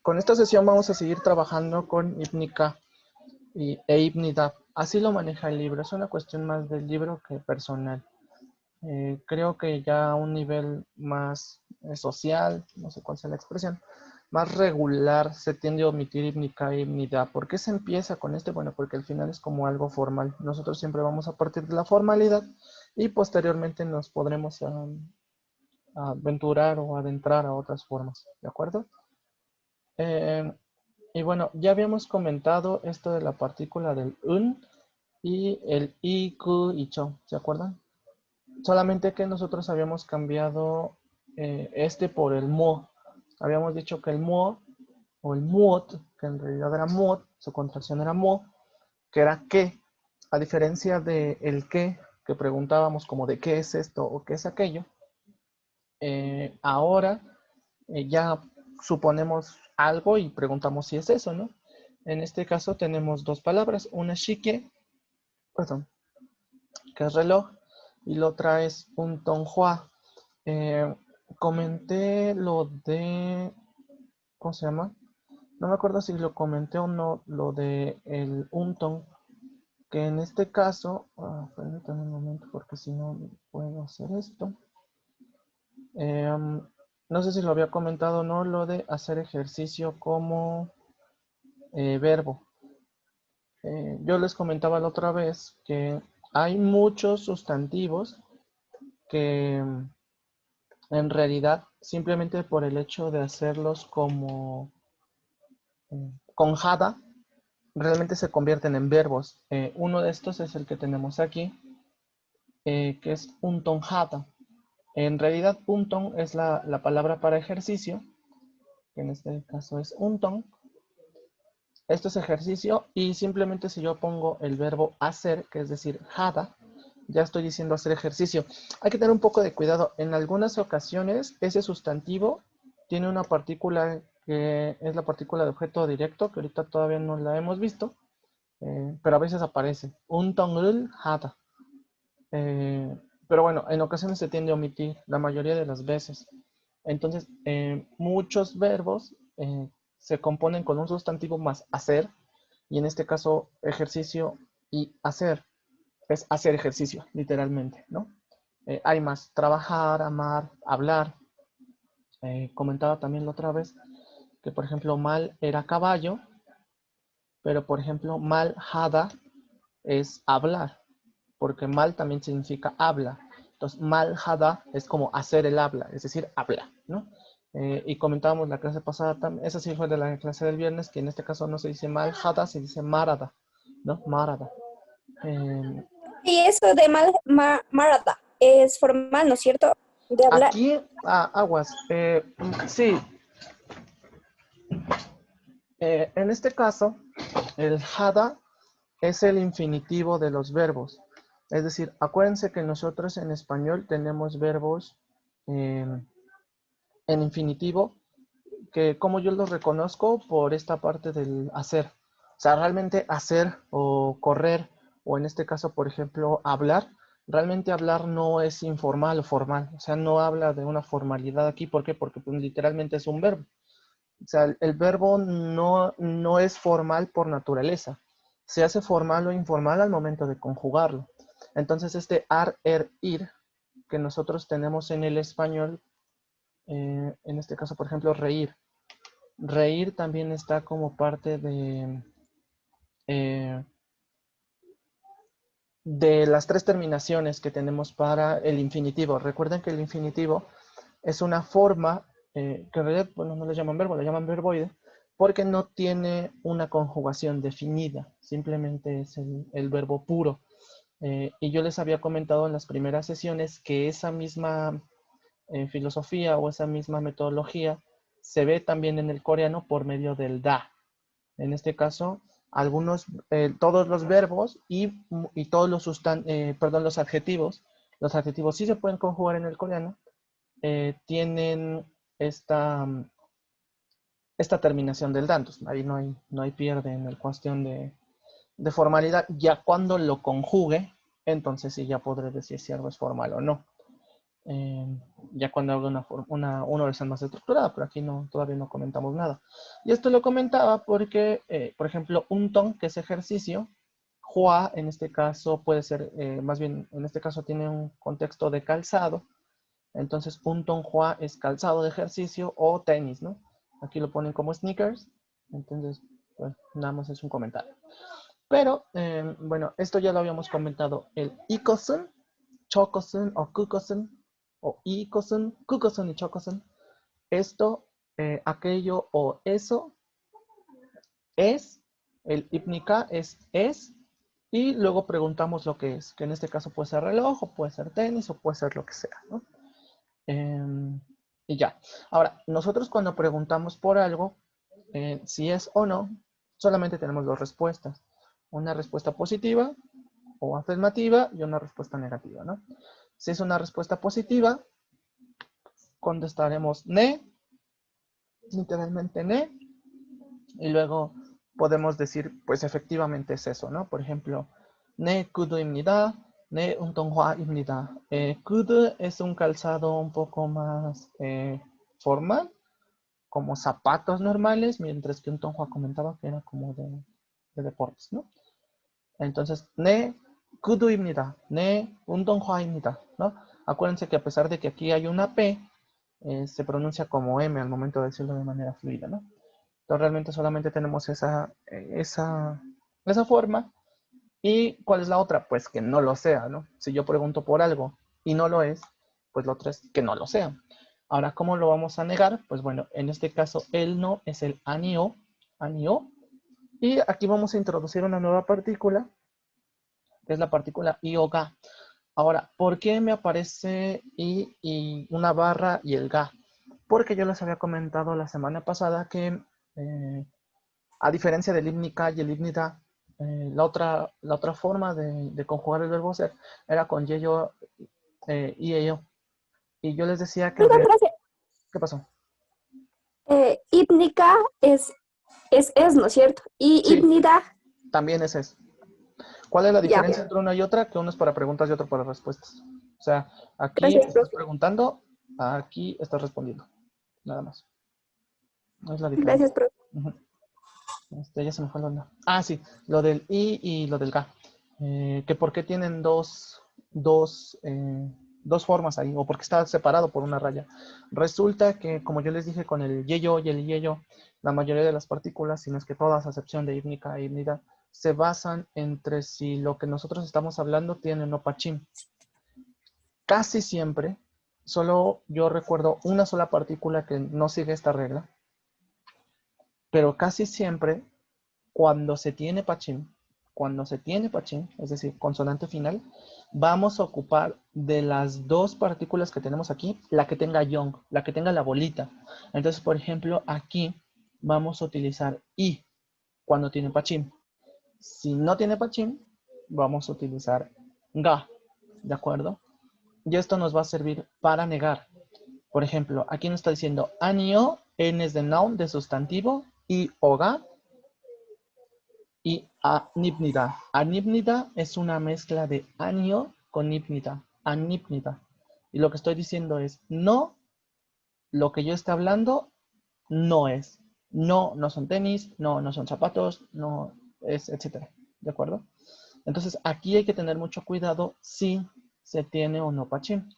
Con esta sesión vamos a seguir trabajando con Ibnica e Ibnidab. Así lo maneja el libro. Es una cuestión más del libro que personal. Creo que ya a un nivel más social, no sé cuál sea la expresión, más regular se tiende a omitir Ibnica e Ibnidab. ¿Por qué se empieza con este? Bueno, porque al final es como algo formal. Nosotros siempre vamos a partir de la formalidad y posteriormente nos podremos aventurar o adentrar a otras formas, ¿de acuerdo? Eh, y bueno, ya habíamos comentado esto de la partícula del un y el i, ku y cho, ¿se acuerdan? Solamente que nosotros habíamos cambiado este por el mo. Habíamos dicho que el mo o el muot, que en realidad era muot, su contracción era mo, que era qué, a diferencia de el qué, que preguntábamos como de qué es esto o qué es aquello. Ahora ya suponemos algo y preguntamos si es eso, ¿no? En este caso tenemos dos palabras, una shique, perdón, que es reloj, y la otra es un tonghua. Eh, Comenté lo de, ¿cómo se llama? No me acuerdo si lo comenté o no, lo de el unton, que en este caso, permítanme un momento porque si no puedo hacer esto. No sé si lo había comentado o no, lo de hacer ejercicio como verbo. Yo les comentaba la otra vez que hay muchos sustantivos que en realidad simplemente por el hecho de hacerlos como con jada, realmente se convierten en verbos. Uno de estos es el que tenemos aquí, que es unton jada. En realidad unton es la palabra para ejercicio, que en este caso es unton. Esto es ejercicio y simplemente si yo pongo el verbo hacer, que es decir, jada, ya estoy diciendo hacer ejercicio. Hay que tener un poco de cuidado. En algunas ocasiones ese sustantivo tiene una partícula que es la partícula de objeto directo, que ahorita todavía no la hemos visto, pero a veces aparece. Un tongrul jada. Pero bueno, en ocasiones se tiende a omitir, la mayoría de las veces. Entonces, muchos verbos se componen con un sustantivo más hacer, y en este caso ejercicio y hacer, es hacer ejercicio, literalmente, ¿no? Hay más, trabajar, amar, hablar. Comentaba también la otra vez que, por ejemplo, mal era caballo, pero, por ejemplo, mal hada es hablar, porque mal también significa habla. Entonces, mal hada es como hacer el habla, es decir, habla, ¿no? Y comentábamos la clase pasada, esa sí fue de la clase del viernes, que en este caso no se dice mal hada, se dice marada, ¿no? Marada. Eh, Y eso de marada es formal, ¿no es cierto? De hablar. Aquí, aguas, sí, en este caso, el hada es el infinitivo de los verbos. Es decir, acuérdense que nosotros en español tenemos verbos eh, en infinitivo, que como yo los reconozco por esta parte del hacer. O sea, realmente hacer o correr, o en este caso, por ejemplo, hablar, realmente hablar no es informal o formal. O sea, no habla de una formalidad aquí. ¿Por qué? Porque pues, literalmente es un verbo. O sea, el verbo no es formal por naturaleza. Se hace formal o informal al momento de conjugarlo. Entonces, este ar, er, ir, que nosotros tenemos en el español, en este caso, por ejemplo, reír. Reír también está como parte eh, de las tres terminaciones que tenemos para el infinitivo. Recuerden que el infinitivo es una forma que en realidad, bueno, no le llaman verbo, le llaman verboide, porque no tiene una conjugación definida, simplemente es el verbo puro. Y yo les había comentado en las primeras sesiones que esa misma filosofía o esa misma metodología se ve también en el coreano por medio del da. En este caso, todos los verbos y todos los adjetivos. Los adjetivos sí se pueden conjugar en el coreano, tienen esta, esta terminación del dantos. Ahí no hay pierde en la cuestión de formalidad. Ya cuando lo conjugue, entonces sí ya podré decir si algo es formal o no. ya cuando hago una oración más estructurada, pero aquí no, todavía no comentamos nada. Y esto lo comentaba porque, por ejemplo, un ton, que es ejercicio, hua, en este caso puede ser, más bien, en este caso tiene un contexto de calzado, entonces un ton hua es calzado de ejercicio o tenis, ¿no? Aquí lo ponen como sneakers, entonces, pues, nada más es un comentario. Pero, bueno, esto ya lo habíamos comentado, el ikosun, chokosun o kukosun, o ikosun, kukosun y chokosun. Esto, aquello o eso es, el ipnika es, y luego preguntamos lo que es, que en este caso puede ser reloj, o puede ser tenis, o puede ser lo que sea, ¿no? Y ya. Ahora, nosotros cuando preguntamos por algo, si es o no, solamente tenemos dos respuestas. Una respuesta positiva o afirmativa y una respuesta negativa, ¿no? Si es una respuesta positiva, contestaremos ne, literalmente ne, y luego podemos decir, pues efectivamente es eso, ¿no? Por ejemplo, ne kudu입니다, ne 운동화입니다. Kudu es un calzado un poco más formal, como zapatos normales, mientras que un tonghua comentaba que era como de deportes, ¿no? Entonces, ne kudu입니다, ne 운동화입니다, ¿no? Acuérdense que a pesar de que aquí hay una P, se pronuncia como M al momento de decirlo de manera fluida, ¿no? Entonces realmente solamente tenemos esa forma. ¿Y cuál es la otra? Pues que no lo sea, ¿no? Si yo pregunto por algo y no lo es, pues lo otro es que no lo sea. Ahora, ¿cómo lo vamos a negar? Pues bueno, en este caso el no es el anio, anio. Y aquí vamos a introducir una nueva partícula, que es la partícula ioga. Ahora, ¿por qué me aparece y una barra y el ga? Porque yo les había comentado la semana pasada que a diferencia del ibnica y el ibnida, la otra forma de conjugar el verbo ser era con yeyo y ello. Y yo les decía que... Perdón, gracias. ¿Qué pasó? Hípnica es, ¿no es cierto? Y Sí, hípnida, también es eso. ¿Cuál es la ya. diferencia entre una y otra? Que uno es para preguntas y otro para respuestas. O sea, aquí Gracias, estás profe. preguntando, aquí estás respondiendo. Nada más. No es la diferencia. Gracias, profe. Uh-huh. Ya se me fue la onda. Ah, sí, lo del I y lo del GA. Que por qué tienen dos formas ahí, o porque está separado por una raya. Resulta que, como yo les dije, con el yeyo y el yeyo, la mayoría de las partículas, si no es que todas, a excepción de íbnica e híbrida, se basan entre si lo que nosotros estamos hablando tiene o no pachín. Casi siempre, solo yo recuerdo una sola partícula que no sigue esta regla, pero casi siempre cuando se tiene pachín, es decir, consonante final, vamos a ocupar de las dos partículas que tenemos aquí, la que tenga yong, la que tenga la bolita. Entonces, por ejemplo, aquí vamos a utilizar i cuando tiene pachín. Si no tiene pachín, vamos a utilizar ga, ¿de acuerdo? Y esto nos va a servir para negar. Por ejemplo, aquí nos está diciendo anio, n es de noun, de sustantivo, y oga y anipnida. Anipnida es una mezcla de anio con nipnida. Anipnida. Y lo que estoy diciendo es, no, lo que yo estoy hablando no es. No, no son tenis, no, no son zapatos, no es, etcétera. ¿De acuerdo? Entonces, aquí hay que tener mucho cuidado si se tiene o no pachín.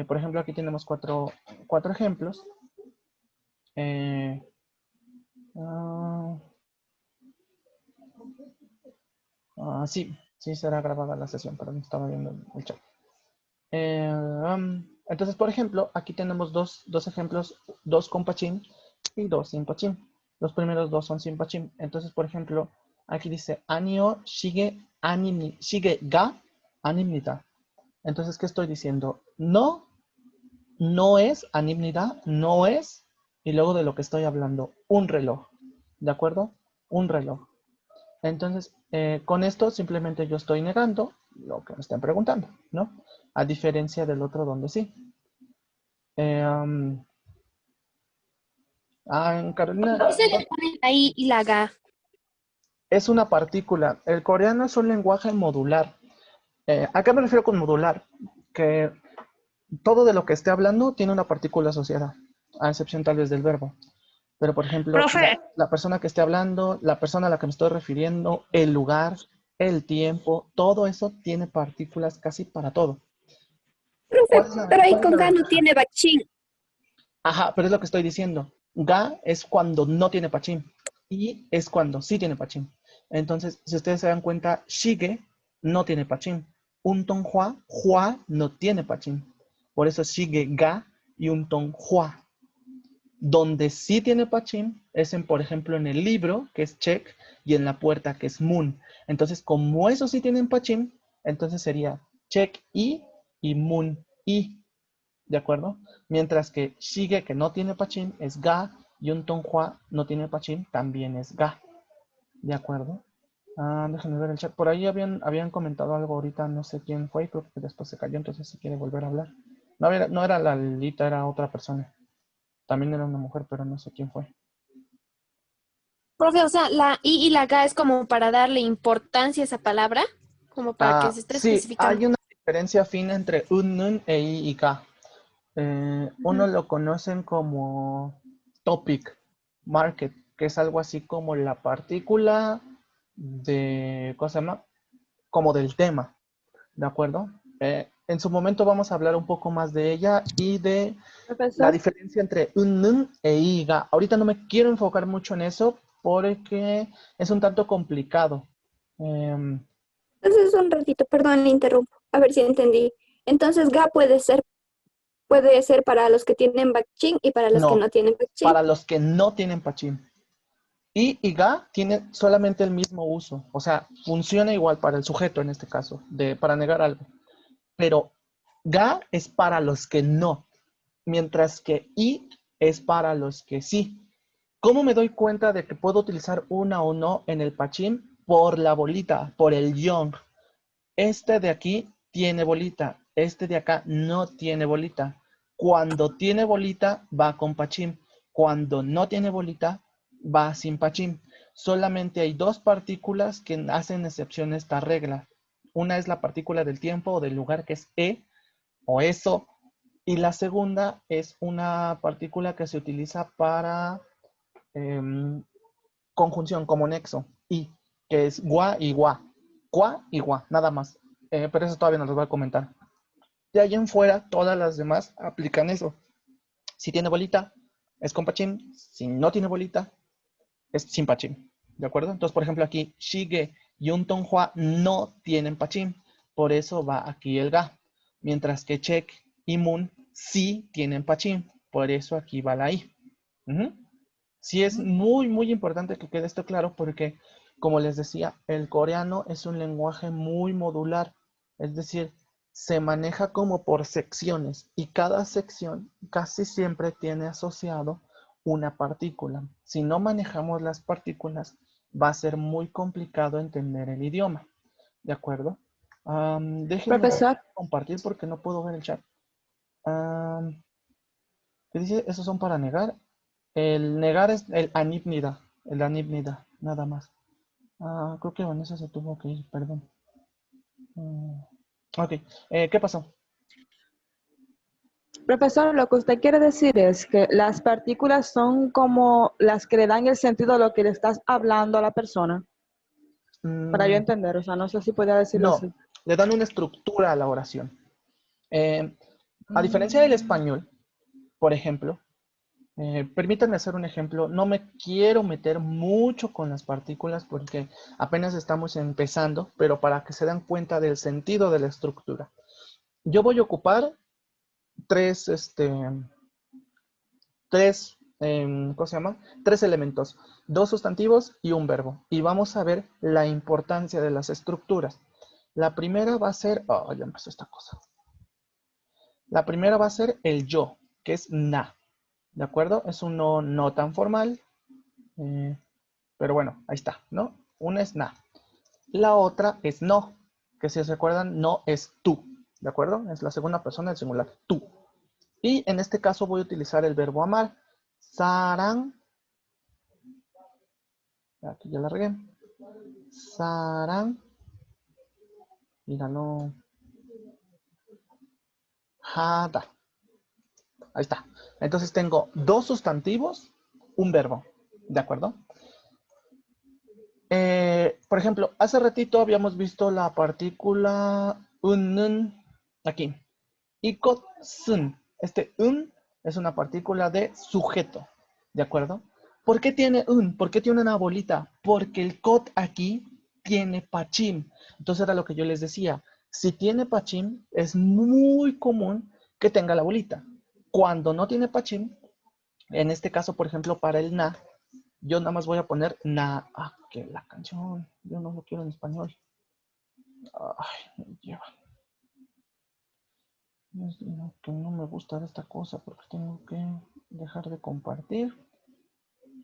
Por ejemplo, aquí tenemos cuatro ejemplos. Eh, uh, sí, sí será grabada la sesión, pero no estaba viendo el chat. Entonces, por ejemplo, aquí tenemos dos ejemplos, dos con pachín y dos sin pachín. Los primeros dos son sin pachín. Entonces, por ejemplo, aquí dice anio shige ga animnida. Entonces, ¿qué estoy diciendo? No, no es animnida, no es, y luego de lo que estoy hablando, un reloj. ¿De acuerdo? Un reloj. Entonces, con esto simplemente yo estoy negando lo que me están preguntando, ¿no? A diferencia del otro donde sí. En Carolina, ¿Qué se le pone ahí y la ga? es una partícula. El coreano es un lenguaje modular. ¿A qué me refiero con modular? Que todo de lo que esté hablando tiene una partícula asociada, a excepción tal vez del verbo. Pero, por ejemplo, Profe, la persona que esté hablando, la persona a la que me estoy refiriendo, el lugar, el tiempo, todo eso tiene partículas casi para todo. Profe, pero ahí ¿Cuál es con la Ga no ventaja? tiene bachín. Ajá, pero es lo que estoy diciendo. Ga es cuando no tiene pachín y es cuando sí tiene pachín. Entonces, si ustedes se dan cuenta, shige no tiene pachín. Un ton hua no tiene pachín. Por eso shige ga y un ton hua. Donde sí tiene pachín es en, por ejemplo, en el libro, que es check, y en la puerta, que es moon. Entonces, como esos sí tienen pachín, entonces sería check y moon y. ¿De acuerdo? Mientras que Shige, que no tiene pachín, es Ga, y un Tonghua no tiene pachín, también es Ga. ¿De acuerdo? Déjenme ver el chat. Por ahí habían comentado algo ahorita, no sé quién fue, creo que después se cayó, entonces si quiere volver a hablar. No era la Lilita, era otra persona. También era una mujer, pero no sé quién fue. profe, o sea, la I y la G es como para darle importancia a esa palabra, como para que se esté Sí, especificando. hay una diferencia fina entre un, nun e i y ka. Uno Ujú. lo conocen como topic market, que es algo así como la partícula de, ¿cómo se llama? Como del tema, ¿de acuerdo? En su momento vamos a hablar un poco más de ella y de la Profesor, diferencia entre un nun e iga. Ahorita no me quiero enfocar mucho en eso porque es un tanto complicado. Em, Entonces, un ratito, perdón, le interrumpo. A ver si entendí. Entonces, Ga puede ser para los que tienen bachín y para los que no, no tienen bachín. para los que no tienen pachín. Y ga tiene solamente el mismo uso, o sea, funciona igual para el sujeto en este caso, para negar algo. Pero ga es para los que no, mientras que i es para los que sí. ¿Cómo me doy cuenta de que puedo utilizar una o no en el pachín? Por la bolita, por el young. Este de aquí tiene bolita, este de acá no tiene bolita. Cuando tiene bolita va con pachín, cuando no tiene bolita va sin pachín. Solamente hay dos partículas que hacen excepción a esta regla. Una es la partícula del tiempo o del lugar, que es o eso, y la segunda es una partícula que se utiliza para conjunción como nexo, y, que es gua y gua. Gua y gua, nada más. Pero eso todavía no les voy a comentar. De ahí en fuera, todas las demás aplican eso. Si tiene bolita, es con pachín. Si no tiene bolita, es sin pachín. ¿De acuerdo? Entonces, por ejemplo, aquí Shige y un Tonghua no tienen pachín. Por eso va aquí el ga. Mientras que Check y Moon sí tienen pachín. Por eso aquí va la I. Uh-huh. Sí es muy, muy importante que quede esto claro porque, como les decía, el coreano es un lenguaje muy modular, es decir, se maneja como por secciones y cada sección casi siempre tiene asociado una partícula. Si no manejamos las partículas, va a ser muy complicado entender el idioma. ¿De acuerdo? Déjenme profesor, compartir porque no puedo ver el chat. ¿Qué dice? Esos son para negar. El negar es el anipnida, nada más. Creo que Vanessa se tuvo que ir, perdón. Mm, ok, ¿qué pasó? profesor, lo que usted quiere decir es que las partículas son como las que le dan el sentido a lo que le estás hablando a la persona, para yo Mm, entender, o sea, no sé si podría decirlo no, así. le dan una estructura a la oración. Eh, a diferencia del Mm, español, por ejemplo, permítanme hacer un ejemplo. No me quiero meter mucho con las partículas porque apenas estamos empezando, pero para que se den cuenta del sentido de la estructura. Yo voy a ocupar tres, ¿cómo se llama? Tres elementos, dos sustantivos y un verbo. Y vamos a ver la importancia de las estructuras. La primera va a ser, ya empezó esta cosa. La primera va a ser el yo, que es na, ¿de acuerdo? Es un no tan formal, eh, pero bueno, ahí está, ¿no? Una es na. La otra es no, que si se recuerdan, no es tú, ¿de acuerdo? Es la segunda persona del singular, tú. Y en este caso voy a utilizar el verbo amar. Sarang, aquí ya la regué. Sarang, mira, no. Hada. Ahí está. Entonces tengo dos sustantivos, un verbo. ¿De acuerdo? Por ejemplo, hace ratito habíamos visto la partícula un aquí. Ikot sun. Este un es una partícula de sujeto. ¿De acuerdo? ¿Por qué tiene un? ¿Por qué tiene una bolita? Porque el kot aquí tiene pachim. Entonces era lo que yo les decía. Si tiene pachim, es muy común que tenga la bolita. Cuando no tiene pachim, en este caso, por ejemplo, para el na, yo nada más voy a poner na. Ah, que la canción. Yo no lo quiero en español. Ay, me lleva. Que no me gusta esta cosa porque tengo que dejar de compartir.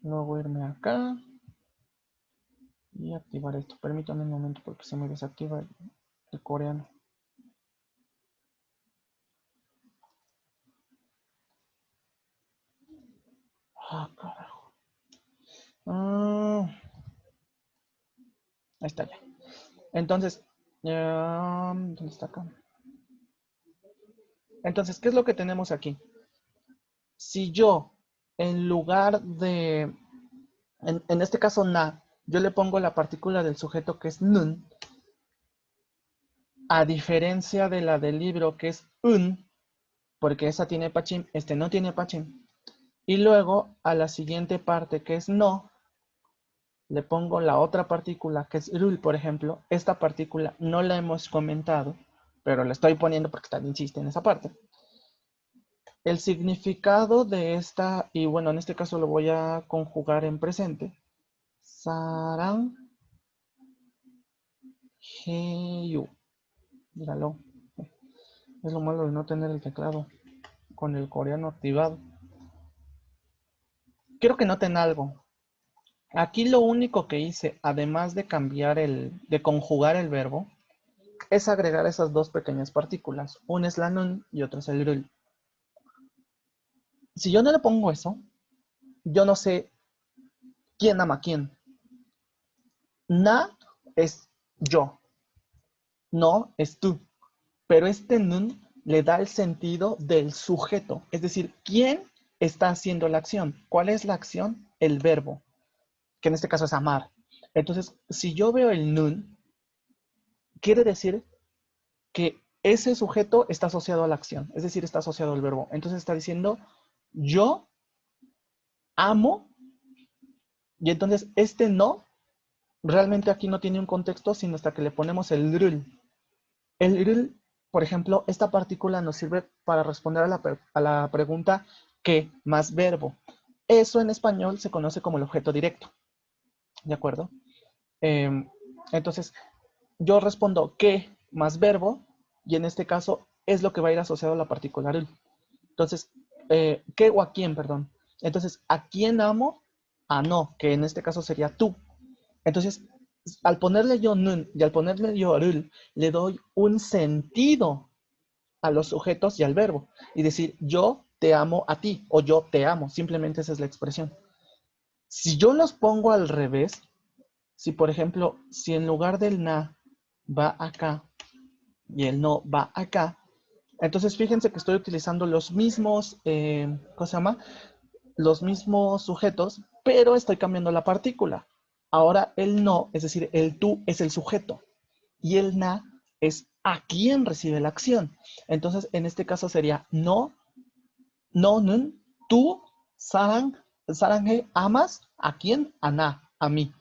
Luego irme acá. Y activar esto. Permítame un momento porque se me desactiva el coreano. Ah, carajo. Ahí está ya. Entonces, ¿dónde está acá? Entonces, ¿qué es lo que tenemos aquí? Si yo, en lugar de, en este caso na, yo le pongo la partícula del sujeto que es nun, a diferencia de la del libro que es un, porque esa tiene pachim, este no tiene pachim. Y luego a la siguiente parte que es no, le pongo la otra partícula que es rul, por ejemplo. Esta partícula no la hemos comentado, pero la estoy poniendo porque también insiste en esa parte. El significado de esta, y bueno, en este caso lo voy a conjugar en presente. Sarang heyu. Míralo. Es lo malo de no tener el teclado con el coreano activado. Quiero que noten algo. Aquí lo único que hice, además de cambiar de conjugar el verbo, es agregar esas dos pequeñas partículas. Una es la nun y otra es el rul. Si yo no le pongo eso, yo no sé quién ama a quién. Na es yo. No es tú. Pero este nun le da el sentido del sujeto. Es decir, ¿quién está haciendo la acción? ¿Cuál es la acción? El verbo, que en este caso es amar. Entonces, si yo veo el nun, quiere decir que ese sujeto está asociado a la acción, es decir, está asociado al verbo. Entonces está diciendo, yo amo, y entonces este no, realmente aquí no tiene un contexto, sino hasta que le ponemos el rul. El rul, por ejemplo, esta partícula nos sirve para responder a la pregunta ¿qué más verbo? Eso en español se conoce como el objeto directo. ¿De acuerdo? Entonces, yo respondo ¿qué más verbo? Y en este caso es lo que va a ir asociado a la partícula rul. Entonces, ¿qué o a quién, perdón? Entonces, ¿a quién amo? A no, que en este caso sería tú. Entonces, al ponerle yo nun y al ponerle yo rul, le doy un sentido a los sujetos y al verbo. Y decir, yo te amo a ti o yo te amo. Simplemente esa es la expresión. Si yo los pongo al revés, si por ejemplo, si en lugar del na va acá y el no va acá, entonces fíjense que estoy utilizando los mismos, ¿cómo se llama? Los mismos sujetos, pero estoy cambiando la partícula. Ahora el no, es decir, el tú es el sujeto y el na es a quien recibe la acción. Entonces, en este caso sería no, nun, tú, saranghe, amas, ¿a quién? A na, a mí.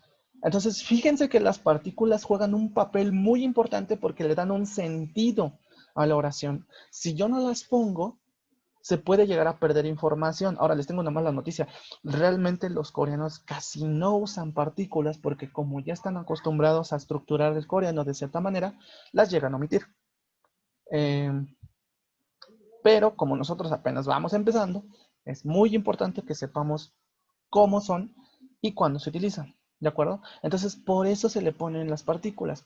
Entonces, fíjense que las partículas juegan un papel muy importante porque le dan un sentido a la oración. Si yo no las pongo, se puede llegar a perder información. Ahora les tengo una mala noticia. Realmente los coreanos casi no usan partículas porque como ya están acostumbrados a estructurar el coreano de cierta manera, las llegan a omitir. Pero como nosotros apenas vamos empezando, es muy importante que sepamos cómo son y cuándo se utilizan. ¿De acuerdo? Entonces, por eso se le ponen las partículas.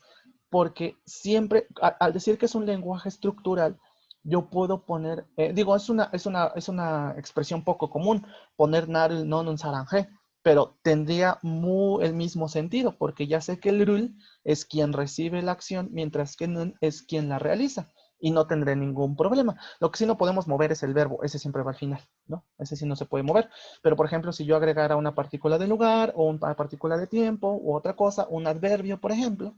Porque siempre, al decir que es un lenguaje estructural, yo puedo poner, digo, es una expresión poco común, poner narul, non, saranje, pero tendría el mismo sentido, porque ya sé que el rul es quien recibe la acción, mientras que nun es quien la realiza. y no tendré ningún problema. Lo que sí no podemos mover es el verbo, ese siempre va al final, ¿no? Ese sí no se puede mover. Pero, por ejemplo, si yo agregara una partícula de lugar o una partícula de tiempo u otra cosa, un adverbio, por ejemplo,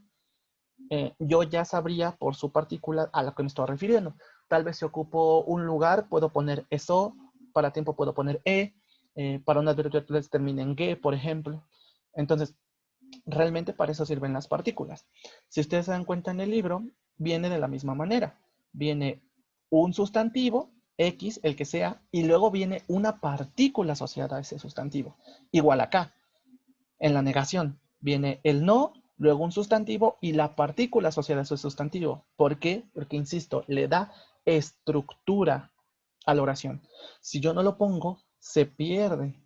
yo ya sabría por su partícula a la que me estoy refiriendo. Tal vez si ocupo un lugar, puedo poner eso, para tiempo puedo poner para un adverbio que termine en ge, por ejemplo. Entonces, realmente para eso sirven las partículas. Si ustedes se dan cuenta en el libro, viene de la misma manera. Viene un sustantivo, X, el que sea, y luego viene una partícula asociada a ese sustantivo. Igual acá, en la negación, viene el no, luego un sustantivo y la partícula asociada a ese sustantivo. ¿Por qué? Porque, insisto, le da estructura a la oración. Si yo no lo pongo, se pierde.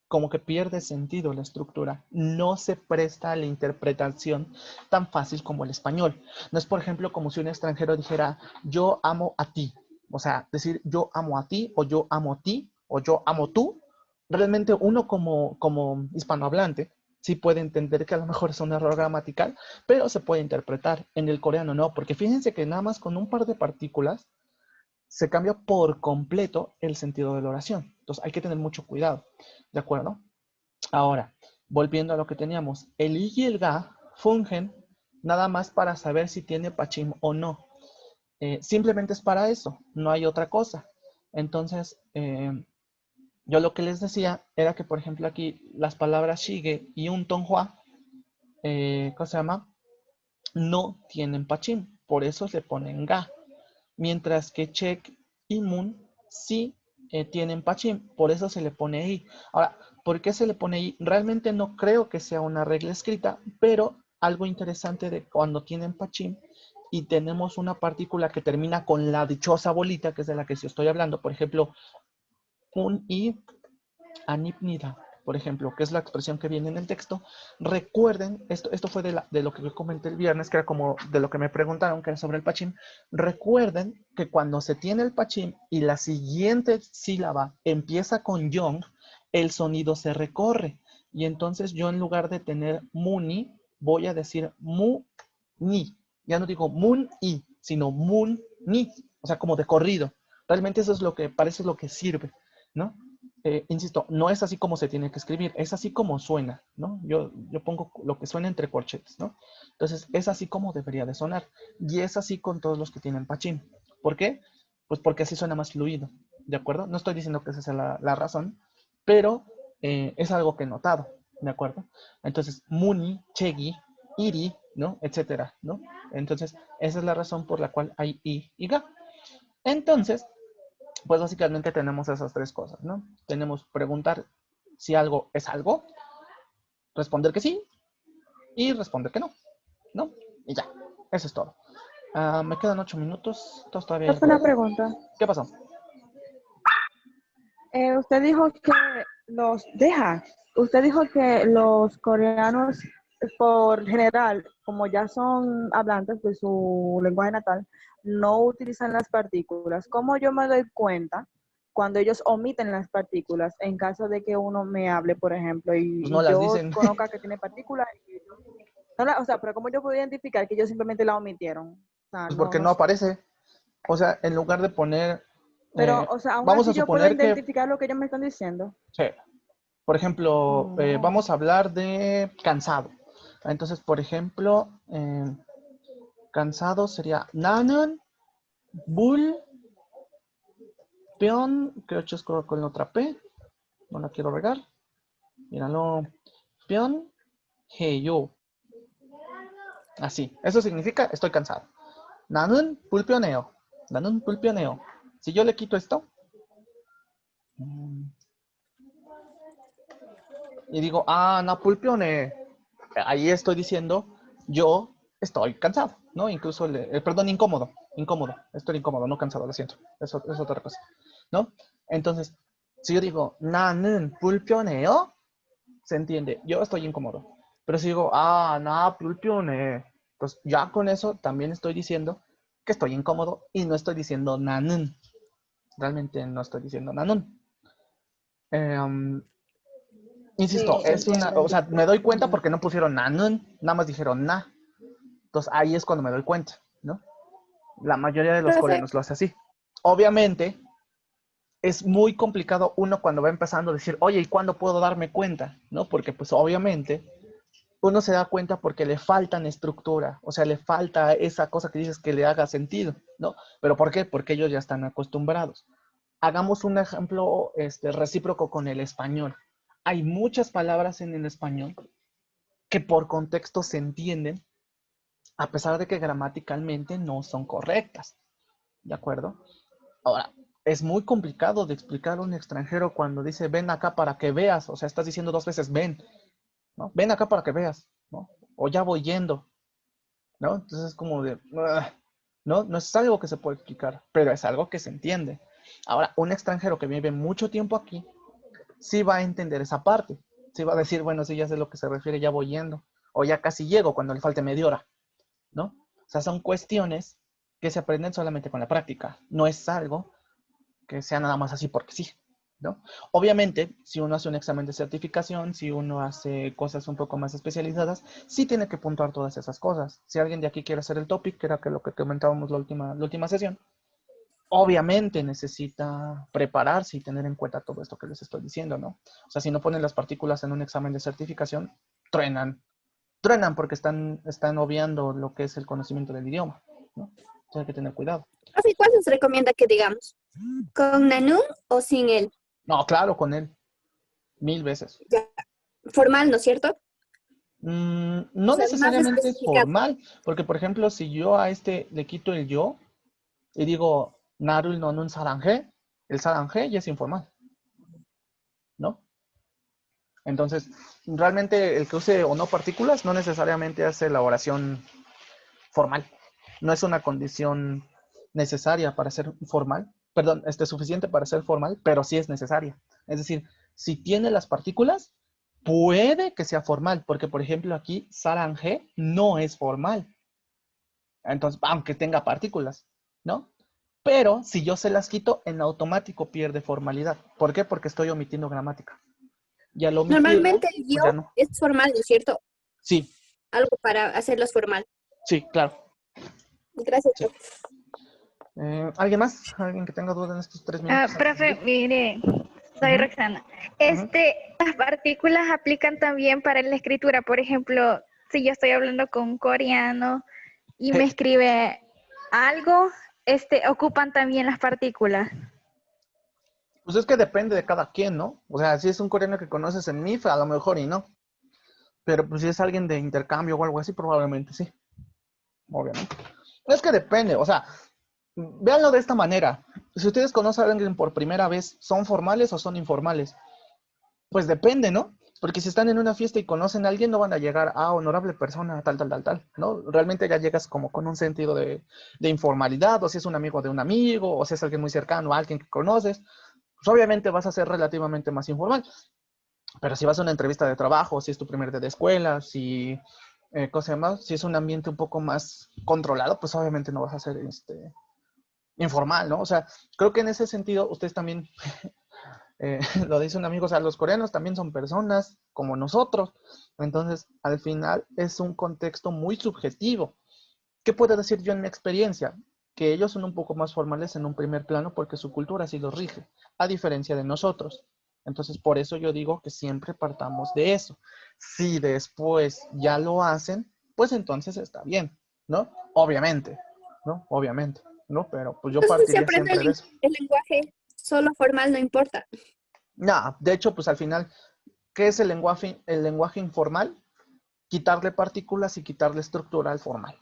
Como que pierde sentido la estructura. No se presta a la interpretación tan fácil como el español. No es, por ejemplo, como si un extranjero dijera, yo amo a ti. O sea, decir yo amo a ti, o yo amo a ti, o yo amo tú. Realmente uno como hispanohablante sí puede entender que a lo mejor es un error gramatical, pero se puede interpretar. En el coreano no, porque fíjense que nada más con un par de partículas se cambia por completo el sentido de la oración. Entonces hay que tener mucho cuidado, ¿de acuerdo? Ahora, volviendo a lo que teníamos, el i y el ga fungen nada más para saber si tiene pachim o no. Simplemente es para eso, no hay otra cosa. Entonces, yo lo que les decía era que, por ejemplo, aquí las palabras shige y un tonghua, ¿cómo se llama? No tienen pachim, por eso se ponen ga. Mientras que check y moon sí tienen pachim, por eso se le pone i. Ahora, ¿por qué se le pone i? Realmente no creo que sea una regla escrita, pero algo interesante de cuando tienen pachim y tenemos una partícula que termina con la dichosa bolita, que es de la que sí estoy hablando, por ejemplo, un i anipnida, por ejemplo, que es la expresión que viene en el texto. Recuerden, esto fue de lo que yo comenté el viernes, que era como de lo que me preguntaron, que era sobre el pachim. Recuerden que cuando se tiene el pachim y la siguiente sílaba empieza con yong, el sonido se recorre. Y entonces yo, en lugar de tener muni, voy a decir mu-ni. Ya no digo mun-i, sino mun-ni. O sea, como de corrido. Realmente eso es lo que parece lo que sirve, ¿no? Insisto, no es así como se tiene que escribir, es así como suena, ¿no? Yo pongo lo que suena entre corchetes, ¿no? Entonces, es así como debería de sonar. Y es así con todos los que tienen pachín. ¿Por qué? Pues porque así suena más fluido, ¿de acuerdo? No estoy diciendo que esa sea la razón, pero es algo que he notado, ¿de acuerdo? Entonces, muni, chegi, iri, ¿no? Etcétera, ¿no? Entonces, esa es la razón por la cual hay i y ga. Entonces, pues básicamente tenemos esas tres cosas, ¿no? Tenemos preguntar si algo es algo, responder que sí y responder que no, ¿no? Y ya, eso es todo. Me quedan 8 minutos, entonces todavía hay Es una algo. pregunta. ¿Qué pasó? Usted dijo que usted dijo que los coreanos, por general, como ya son hablantes de su lenguaje natal, no utilizan las partículas. ¿Cómo yo me doy cuenta cuando ellos omiten las partículas en caso de que uno me hable, por ejemplo, Pues no y las yo dicen. conozca que tiene partículas? O sea, pero ¿cómo yo puedo identificar que ellos simplemente la omitieron? O sea, Pues no, porque no no sé. aparece. O sea, en lugar de poner, Pero, o sea, aún vamos a así yo puedo suponer que, identificar lo que ellos me están diciendo. sí, por ejemplo, Oh. vamos a hablar de cansado. Entonces, por ejemplo, cansado sería na는 bul peón, creo que es con otra P, no la quiero regar. Míralo, peón, heyo. Así, eso significa estoy cansado. 나는 불편해요. 나는 불편해요. Si yo le quito esto y digo, 나 불편해. Ahí estoy diciendo, yo estoy cansado, ¿no? Incluso, perdón, incómodo, incómodo. Estoy incómodo, no cansado, lo siento. Eso es otra cosa, ¿no? Entonces, si yo digo, 나는 불편해요, se entiende, yo estoy incómodo. Pero si digo, 나 불편해, pues ya con eso también estoy diciendo que estoy incómodo y no estoy diciendo 나는. Realmente no estoy diciendo 나는. Insisto, Sí, es una, entiendo, o sea, entiendo. me doy cuenta Ujú. porque no pusieron na는, nada más dijeron na. Entonces ahí es cuando me doy cuenta, ¿no? La mayoría de los Profe. coreanos lo hace así. Obviamente, es muy complicado uno cuando va empezando a decir, oye, ¿y cuándo puedo darme cuenta? ¿No? Porque pues obviamente uno se da cuenta porque le faltan estructura, o sea, le falta esa cosa que dices que le haga sentido, ¿no? ¿Pero por qué? Porque ellos ya están acostumbrados. Hagamos un ejemplo recíproco con el español. Hay muchas palabras en el español que por contexto se entienden, a pesar de que gramaticalmente no son correctas, ¿de acuerdo? Ahora, es muy complicado de explicar a un extranjero cuando dice ven acá para que veas, o sea, estás diciendo 2 veces ven, ¿no? Ven acá para que veas, ¿no? O ya voy yendo, ¿no? Entonces es como de, ¿no? No es algo que se puede explicar, pero es algo que se entiende. Ahora, un extranjero que vive mucho tiempo aquí, sí va a entender esa parte. Sí va a decir, bueno, sí, ya sé lo que se refiere, ya voy yendo. O ya casi llego cuando le falte media hora, ¿no? O sea, son cuestiones que se aprenden solamente con la práctica. No es algo que sea nada más así porque sí, ¿no? Obviamente, si uno hace un examen de certificación, si uno hace cosas un poco más especializadas, sí tiene que puntuar todas esas cosas. Si alguien de aquí quiere hacer el topic, que era lo que comentábamos la última sesión, obviamente necesita prepararse y tener en cuenta todo esto que les estoy diciendo, ¿no? O sea, si no ponen las partículas en un examen de certificación, truenan. Truenan porque están obviando lo que es el conocimiento del idioma, ¿no? Entonces hay que tener cuidado. Profe, ¿cuál nos recomienda que digamos? ¿Con Nanú o sin él? No, claro, con él. 1000 veces. Ya, formal, ¿no es cierto? O No sea, más necesariamente es especificado. formal, porque por ejemplo, si yo a le quito el yo y digo Narul no nun saranje, el saranje ya es informal, ¿no? Entonces, realmente el que use o no partículas no necesariamente hace la oración formal. No es una condición necesaria para ser formal, perdón, suficiente para ser formal, pero sí es necesaria. Es decir, si tiene las partículas, puede que sea formal, porque por ejemplo aquí saranje no es formal. Entonces, aunque tenga partículas, ¿no? Pero si yo se las quito, en automático pierde formalidad. ¿Por qué? Porque estoy omitiendo gramática. Y al omitirla, Normalmente el yo pues ya no. es formal, ¿no es cierto? Sí, Algo para hacerlos formal. sí, claro. Gracias, Sí. profe. ¿Alguien más? ¿Alguien que tenga duda en estos 3 Ah, minutos? profe, mire, soy Ujú, Roxana. ujú. Las partículas aplican también para la escritura. Por ejemplo, si yo estoy hablando con un coreano y me escribe algo, ocupan también las partículas. Pues es que depende de cada quien, ¿no? O sea, si es un coreano que conoces en MIF, a lo mejor y no. Pero pues si es alguien de intercambio o algo así, probablemente sí. Obviamente. Es que depende, o sea, véanlo de esta manera. Si ustedes conocen a alguien por primera vez, ¿son formales o son informales? Pues depende, ¿no? Porque si están en una fiesta y conocen a alguien, no van a llegar a honorable persona, tal, tal, tal, tal, ¿no? Realmente ya llegas como con un sentido de informalidad, o si es un amigo de un amigo, o si es alguien muy cercano a alguien que conoces, pues obviamente vas a ser relativamente más informal. Pero si vas a una entrevista de trabajo, si es tu primer día de escuela, si, ¿cómo se llama? Si es un ambiente un poco más controlado, pues obviamente no vas a ser informal, ¿no? O sea, creo que en ese sentido ustedes también, lo dice un amigo, o sea, los coreanos también son personas como nosotros. Entonces, al final es un contexto muy subjetivo. ¿Qué puedo decir yo en mi experiencia? Que ellos son un poco más formales en un primer plano porque su cultura así los rige, a diferencia de nosotros. Entonces, por eso yo digo que siempre partamos de eso. Si después ya lo hacen, pues entonces está bien, ¿no? Obviamente, ¿no? Obviamente, ¿no? Pero pues yo Entonces, si partiría aprende siempre de eso. el lenguaje solo formal, no importa. No, de hecho, pues al final, ¿qué es el lenguaje? El lenguaje informal, quitarle partículas y quitarle estructura al formal.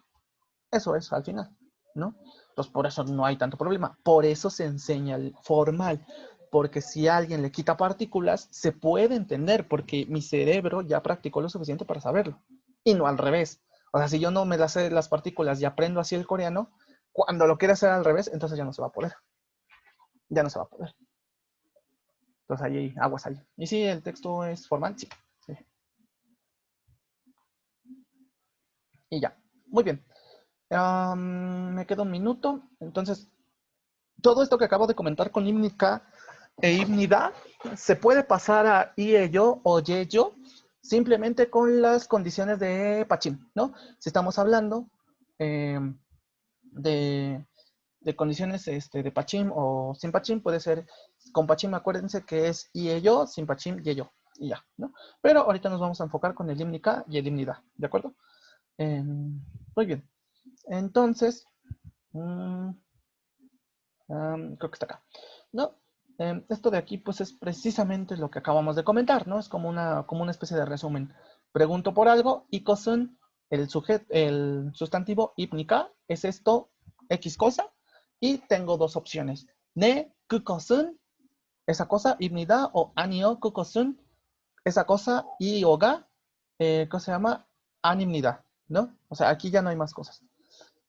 Eso es, al final, ¿no? Entonces, por eso no hay tanto problema. Por eso se enseña el formal. Porque si alguien le quita partículas, se puede entender, porque mi cerebro ya practicó lo suficiente para saberlo. Y no al revés. O sea, si yo no me las sé las partículas y aprendo así el coreano, cuando lo quiera hacer al revés, entonces ya no se va a poder. Ya no se va a poder. Entonces ahí hay aguas ahí. Y si el texto es formal, sí. Sí. Y ya. Muy bien. Me queda un minuto. Entonces, todo esto que acabo de comentar con Ímnica e Ímnida se puede pasar a IEYO o YEYO simplemente con las condiciones de Pachín, ¿no? Si estamos hablando de condiciones de pachim o sin pachim, puede ser con pachim, acuérdense que es y ello, sin pachim y ello, y ya, ¿no? Pero ahorita nos vamos a enfocar con el imnica y el imnida, ¿de acuerdo? Muy bien. Entonces, creo que está acá, ¿no? Esto de aquí, pues, es precisamente lo que acabamos de comentar, ¿no? Es como una especie de resumen. Pregunto por algo, y cosun, el sustantivo ipnica, es esto, X cosa, y tengo dos opciones. Ne, kukosun, esa cosa, ibnida, o anio, kukosun, esa cosa, y oga, ¿qué se llama? Animnida, ¿no? O sea, aquí ya no hay más cosas.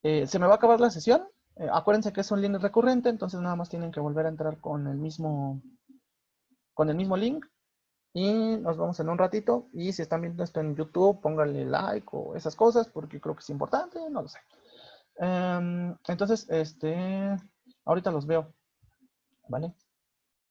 Se me va a acabar la sesión. Acuérdense que es un link recurrente, entonces nada más tienen que volver a entrar con el mismo link. Y nos vemos en un ratito. Y si están viendo esto en YouTube, pónganle like o esas cosas, porque creo que es importante, no lo sé. Entonces, ahorita los veo, ¿vale?